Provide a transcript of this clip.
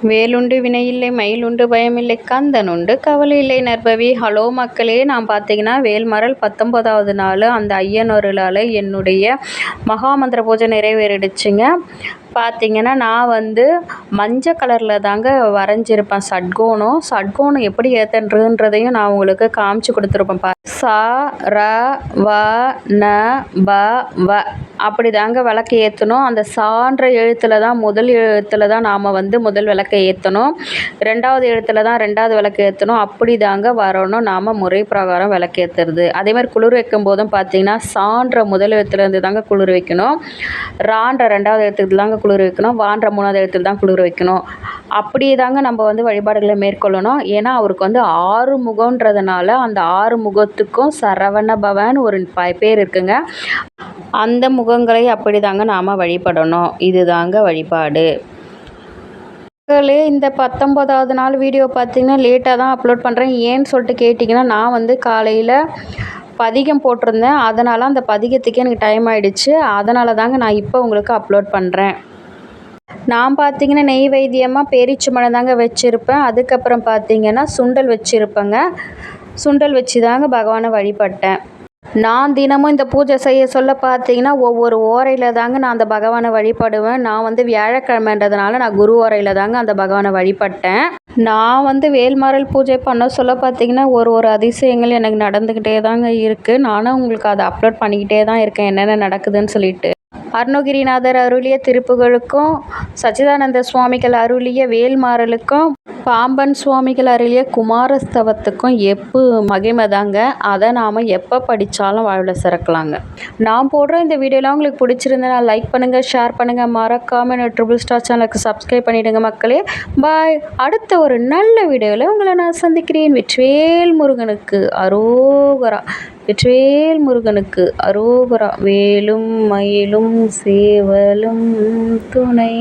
வேலுண்டு வினையில்லை மயிலுண்டு பயமில்லை கந்தனுண்டு கவலை இல்லை நற்பவி. ஹலோ மக்களே, நான் பார்த்தீங்கன்னா வேல்மரல் 19வது நாள் அந்த ஐயனொருளால் என்னுடைய மகாமந்திர பூஜை நிறைவேறிடுச்சுங்க. பார்த்தீங்கன்னா நான் மஞ்சள் கலரில் தாங்க வரைஞ்சிருப்பேன். சட்கோணம் எப்படி ஏற்றுன்றதையும் நான் உங்களுக்கு காமிச்சு கொடுத்துருப்பேன். ச ர வ ந ப வ அப்படி தாங்க விளக்கு ஏற்றணும். அந்த சான்ற எழுத்தில் தான் முதல் எழுத்தில் தான் நாம் முதல் விளக்கை ஏற்றணும். 2வது எழுத்தில் தான் 2வது விளக்கு ஏற்றணும். அப்படி தாங்க வரணும் நாம் முறை பிரகாரம் விளக்கு ஏற்றுறது. அதே மாதிரி குளிர் வைக்கும் போதும் பார்த்திங்கன்னா சான்ற முதல் எழுத்துலேருந்து தாங்க குளிர் வைக்கணும். ரான்ற 2வது எழுத்துக்கு தாங்க குளிர் வைக்கணும். வான்ற 3வது எழுத்துக்கு தான் குளிர் வைக்கணும். அப்படி தாங்க நம்ம வழிபாடுகளை மேற்கொள்ளணும். ஏன்னா அவருக்கு 6 முகன்றதுனால அந்த 6 முகத்துக்கும் சரவண பவன் ஒரு பேர் இருக்குங்க. அந்த முகங்களை அப்படி தாங்க நாம் வழிபடணும். இது தாங்க வழிபாடு. இந்த 19வது நாள் வீடியோ பார்த்திங்கன்னா லேட்டாக தான் அப்லோட் பண்ணுறேன். ஏன்னு சொல்லிட்டு கேட்டிங்கன்னா நான் காலையில் பதிகம் போட்டிருந்தேன். அதனால் அந்த பதிகத்துக்கே எனக்கு டைம் ஆகிடுச்சு. அதனால தாங்க நான் இப்போ உங்களுக்கு அப்லோட் பண்ணுறேன். நான் பார்த்திங்கன்னா நெய்வேத்தியமாக பேரிச்சம்பழம் தாங்க வச்சுருப்பேன். அதுக்கப்புறம் பார்த்திங்கன்னா சுண்டல் வச்சுருப்பேங்க. சுண்டல் வச்சு தாங்க பகவானை வழிபட்டேன். நான் தினமும் இந்த பூஜை செய்ய சொல்ல பார்த்திங்கன்னா ஒவ்வொரு ஓரையில் தாங்க நான் அந்த பகவானை வழிபடுவேன். நான் வியாழக்கிழமைன்றதுனால நான் குரு ஓரையில் தாங்க அந்த பகவானை வழிபட்டேன். நான் வேல்மரல் பூஜை பண்ண சொல்ல பார்த்திங்கன்னா ஒரு அதிசயங்கள் எனக்கு நடந்துக்கிட்டே தாங்க இருக்குது. நானும் உங்களுக்கு அதை அப்லோட் பண்ணிக்கிட்டே தான் இருக்கேன், என்னென்ன நடக்குதுன்னு சொல்லிட்டு. அருணகிரிநாதர் அருளிய திருப்புகளுக்கும், சச்சிதானந்த சுவாமிகள் அருளிய வேல்மாறலுக்கும், பாம்பன் சுவாமிகள் அருளிய குமாரஸ்தவத்துக்கும் மகிமை தாங்க. அதை நாம் எப்போ படித்தாலும் வாழ்வில் சிறக்கலாங்க. நான் போடுற இந்த வீடியோலாம் உங்களுக்கு பிடிச்சிருந்தேன்னா லைக் பண்ணுங்கள், ஷேர் பண்ணுங்கள், மறக்காமல் ட்ரிபிள் ஸ்டார் சேனலுக்கு சப்ஸ்கிரைப் பண்ணிவிடுங்க மக்களே. பாய். அடுத்த ஒரு நல்ல வீடியோவில் உங்களை நான் சந்திக்கிறேன். வெற்றிவேல் முருகனுக்கு அரோகரா. வெற்றிவேல் முருகனுக்கு அரோகரா. வேலும் மயிலும் சேவலும் துணை.